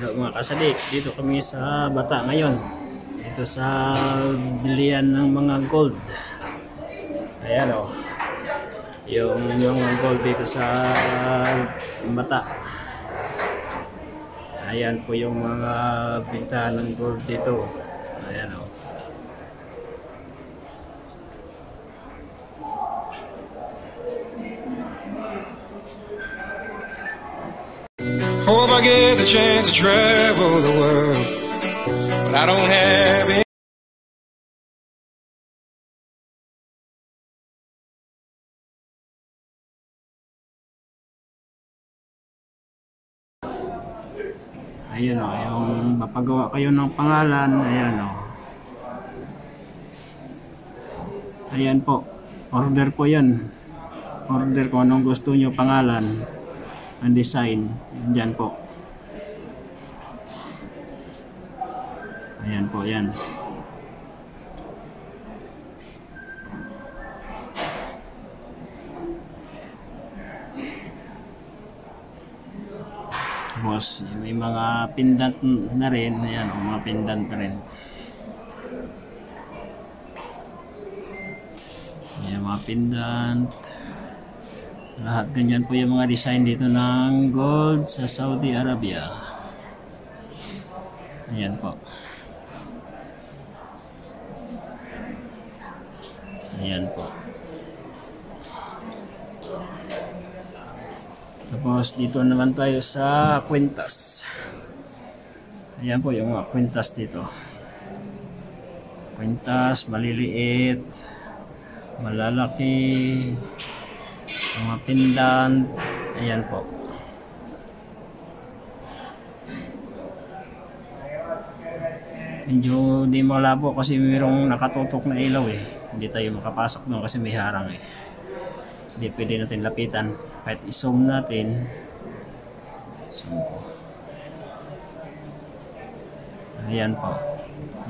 Hello mga kasadik, dito kami sa Bata ngayon. Dito sa bilian ng mga gold. Ayan o. Yung mga gold dito sa Bata. Ayan po yung mga bintahan ng gold dito. Ayan o. Hope I get the chance to travel the world, but I don't have it. Ayan o, yung mapagawa kayo ng pangalan. Ayan o. Ayan po, order po yan. Order kung anong gusto nyo pangalan, ang design, dyan po. Ayan po, yan. Tapos, may mga pendant na rin. Ayan, mga pendant na rin. Ayan, mga pendant. Lahat ganyan po yung mga design dito ng gold sa Saudi Arabia. Ayan po. Ayan po. Tapos dito naman tayo sa kwintas. Ayan po yung mga kwintas dito. Kwintas, maliliit, malalaki, mga pendant. Ayan po. Medyo di malabo kasi mayroong nakatutok na ilaw eh. Hindi tayo makapasok doon kasi may harang eh. Hindi pwede natin lapitan. Kahit i-zoom natin. Zoom ko. Ayan po.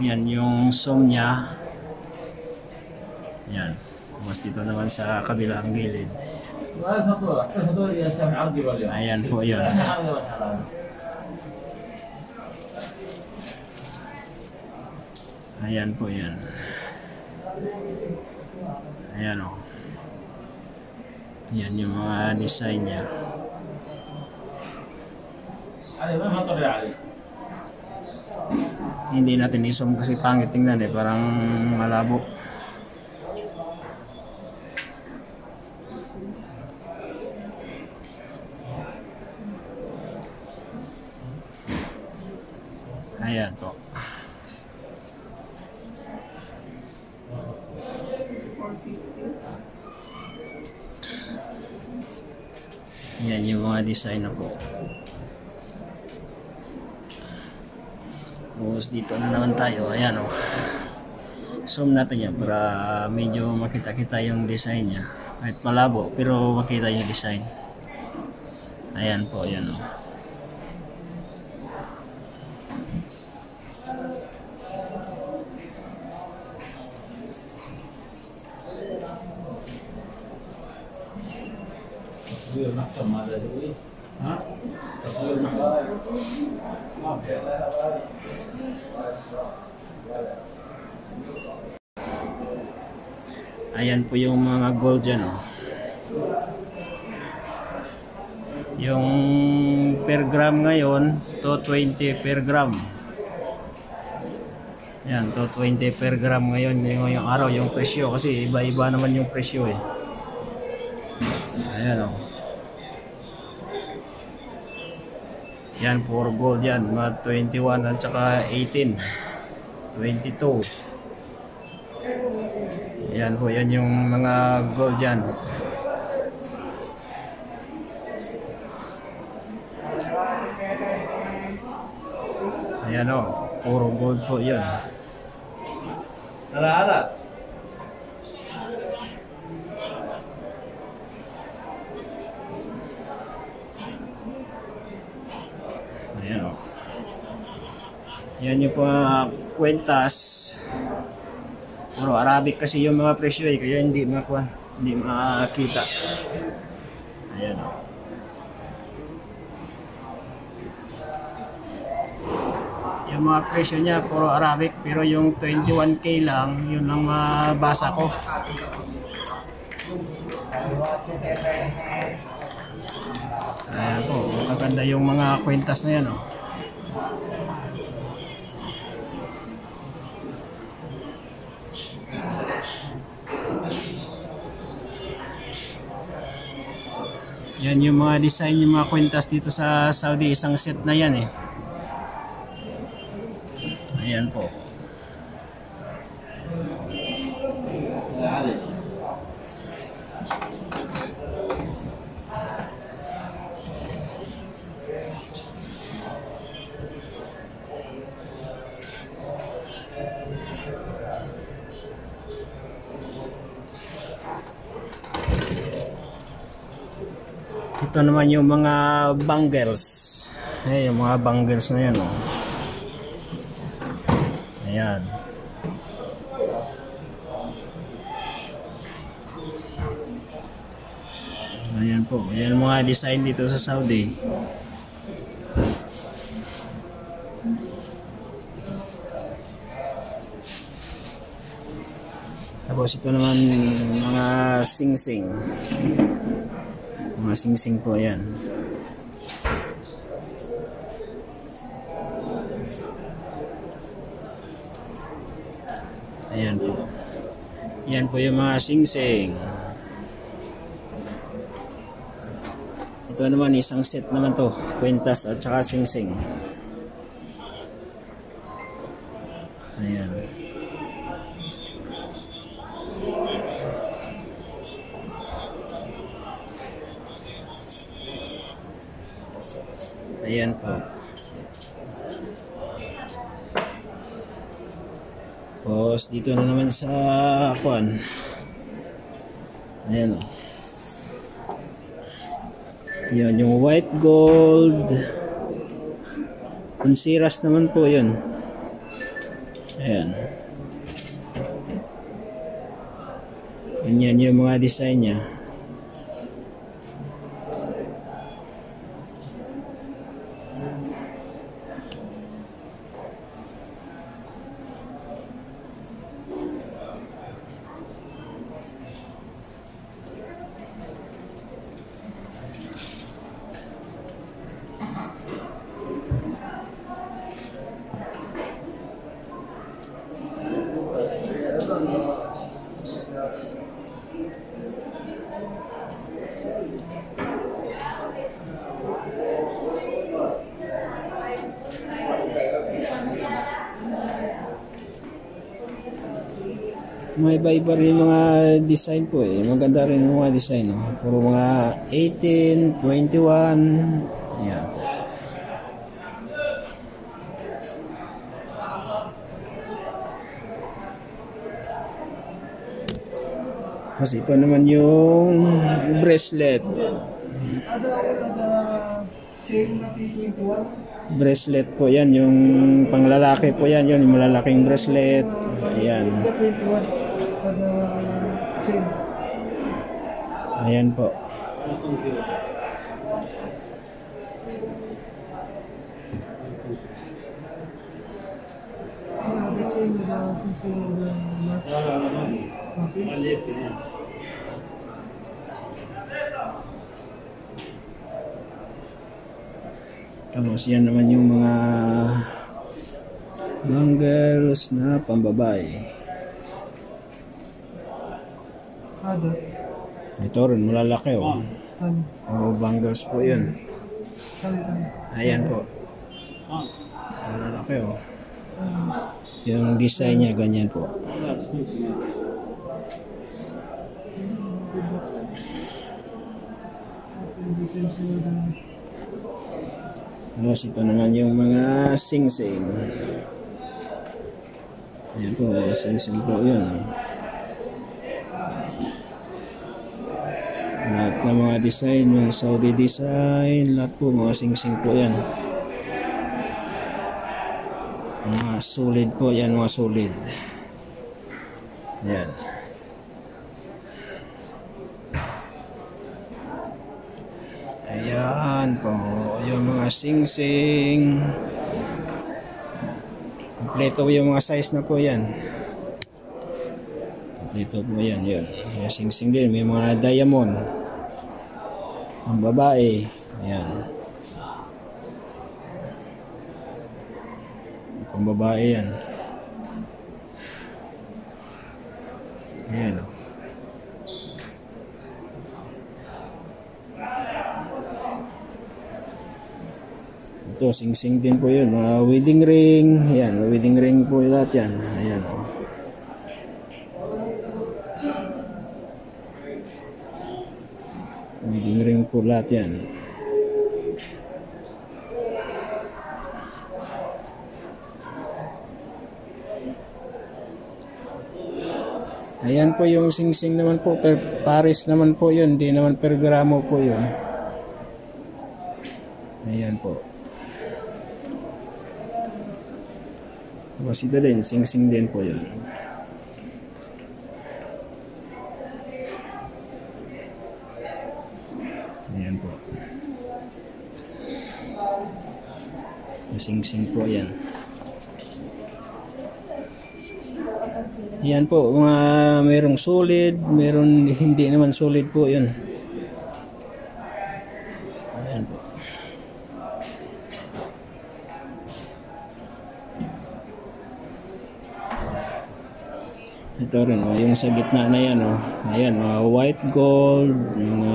Ayan yung zoom niya. Ayan. Mas dito naman sa kabilang gilid. Ayan po yun. Ayan po yan. Ayan o. Ayan yung mga design niya. Hindi natin i-zoom kasi pangit tingnan eh. Parang malabo. Ayan po. Yan yung mga design na po. Tapos dito na naman tayo. Ayan o. Zoom natin yan para medyo makita-kita yung design nya. Kahit malabo pero makita yung design. Ayan po. Ayan o. تصوير محكم هذا دوي ها تصوير محكم Ayan po yung mga gold dyan oh. Yung per gram ngayon 220 per gram. Yan 220 per gram ngayon yung araw yung presyo kasi iba-iba naman yung presyo eh. Ayan o. Yan, puro gold yan. Mga 21 at saka 18. 22. Ayan po, yan yung mga gold yan. Ayan o, puro gold po yan. Hala-hala. Ayan o. Yan yung mga kwentas. Puro Arabic kasi yung mga presyo eh. Kaya hindi makita. Ayan o. yung mga presyo niya puro Arabic, pero yung 21K lang, yun lang mabasa ko. Ayan po, maganda yung mga kwentas na yan, oh. Yan yung mga design, yung mga kwentas dito sa Saudi, isang set na yan eh. Ayan po. Ito naman yung mga bangles. Yung mga bangles na yan, oh. Ayan. Ayan po. Ayan mga design dito sa Saudi. Tapos ito naman mga sing-sing. Mga sing-sing po yan. Ayan po. Yan po yung mga sing-sing. Ito naman isang set naman to. Kwentas at saka sing-sing. Ayan. Ayan po. Tapos dito na naman sa kuan. Ayan o. Yan yung white gold. Kunsiras naman po yun. Ayan. Yan yung mga design niya. May iba-iba rin mga design po eh. Maganda rin yung mga design. No? Puro mga 18, 21. Yan. Tapos ito naman yung bracelet. Bracelet po yan. Yung panglalaki po yan. Yung malalaking bracelet. Ayan. Ayan po. Tapos yan naman yung mga bangles na pambabae. Ito rin malalaki oh. Oh, bangles po yun. Ayan po. Malalaki oh. Yung design niya ganyan po. Tapos ito naman yung mga sing-sing. Ayan po, mga sing-sing po yun. Lahat ng mga design, yung Saudi design, lahat po mga sing-sing po yan. Mga solid po yan, mga solid. Ayan. Ayan po, yung mga sing-sing. Kompleto yung mga size na po yan. Kompleto po yan. Yun. May sing-sing din. May mga diamond. Ang babae. Ayan. Ang babae yan. Ayan. Ito, sing-sing din po yun. Mga wedding ring. Ayan, wedding ring po lahat yan. Ayan. Wedding ring po lahat yan. Ayan po yung sing-sing naman po. Paris naman po yun. Di naman per gramo po yun. Ayan po. Tapos ito din, sing-sing din po yun. Ayan po. Yung sing-sing po yan. Ayan po, mga merong solid, meron hindi naman solid po yun. Ayan po. Ito rin, oh, yung sa gitna na yan, oh. Ayan, mga white gold, mga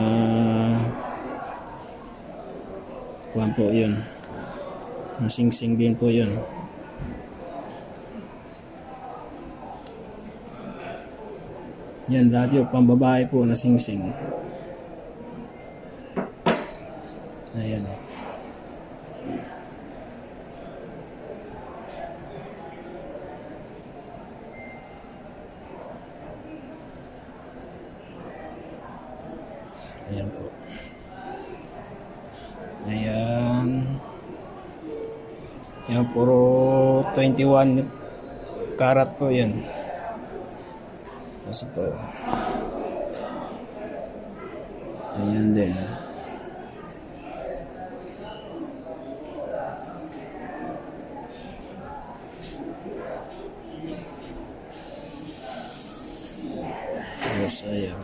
kuwan po yun. Mga sing-sing din po yun. Yan, lahat yung pambabae po na sing-sing. Ayan, oh. Ayan po. Ayan. Ayan, puro 21 karat po yan. Tapos ito. Ayan din. Tapos ayan.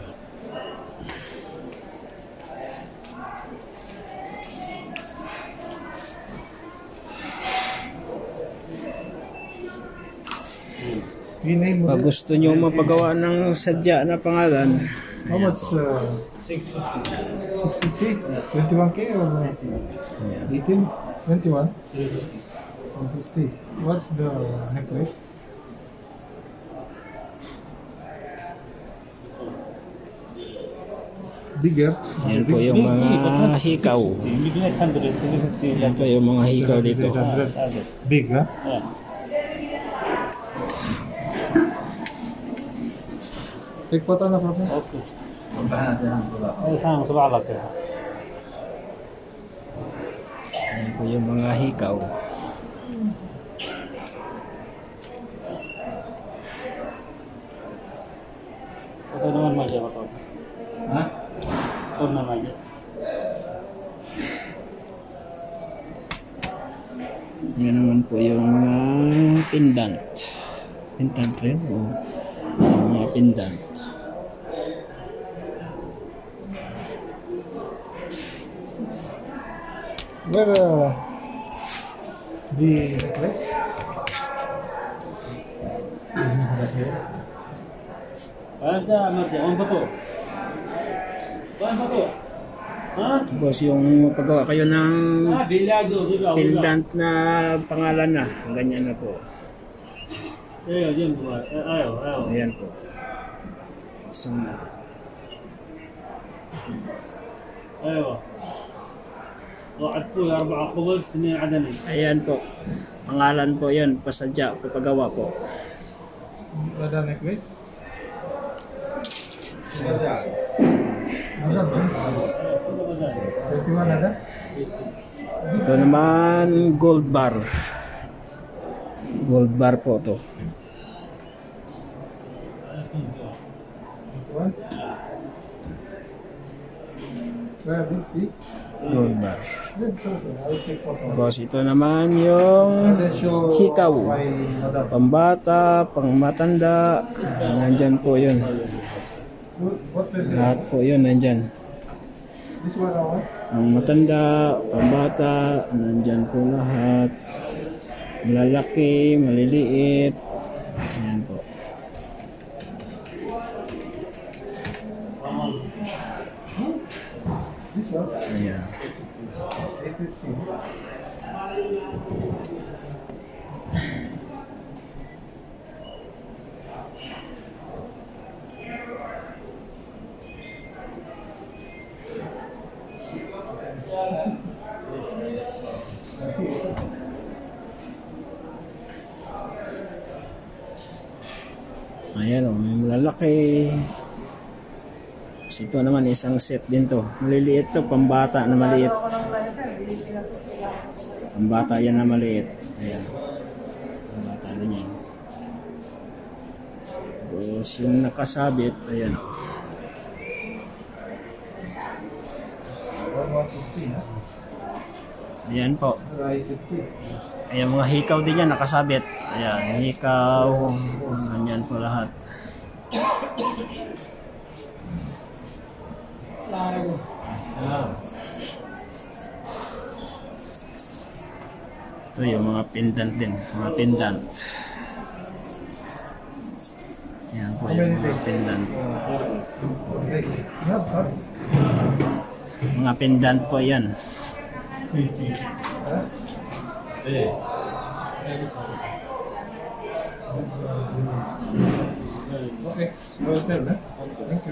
Pag gusto nyo mapagawa ng sadya na pangalan, How much? 650? 21K or 18? 21? 150. What's the necklace? Bigger? yan po yung mga hikaw. Maybe 800, 750. Yan po yung mga hikaw dito. 800. Big, huh? Yeah. Take photo na, Prophet. Okay. Ay, saan sa balat ya. Yan po yung mga hikaw. Ito naman magya ko. Ha? Ito naman magya. Yan naman po yung mga pendant. Pendant rin o yung mga pendant. Where the necklace? Ada magya. Ang bato. Ang bato. Ha? Tapos yung paggawa kayo ng Ah, bilado, bilado. pendant na pangalan na, ganyan na po. Ayo, diyan po. Ayo. Ayan po. Isang ايوه واحد فوق 4 خبز 2 عدمي. ayan po. Pangalan po yan, pasadya, papagawa po. Ada necklace? Ada. 21 ada? Ito naman, gold bar. Gold bar po to. 21? Where this? Gold bar. Good, sure, sir. I will take photo. Tapos ito naman yung Then show hikaw. my mother. Pambata, pangmatanda. Nandyan po yun. What will you? Lahat po yun nandyan. This one or what? Ang matanda, pambata, nandyan po lahat. Malalaki, maliliit. Ayan po. This one? Ayan. 850. Ayan o, may malalaki. Tapos ito naman isang set din to. Maliliit to, pambata na maliit. Pambata yan na maliit. Ayan. Pambata din yan. Tapos yung nakasabit, ayan o. 150, huh? Ayan po. 850. Ayan, mga hikaw din yan, nakasabit. Ayan, hikaw. Ganyan po lahat. Ito yung mga pendant din. Mga pendant. Ayan po yung mga pendant. Okay. Yeah, huh? Mga pendant po yan. Huh? Okay. Well done, huh? Thank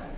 you.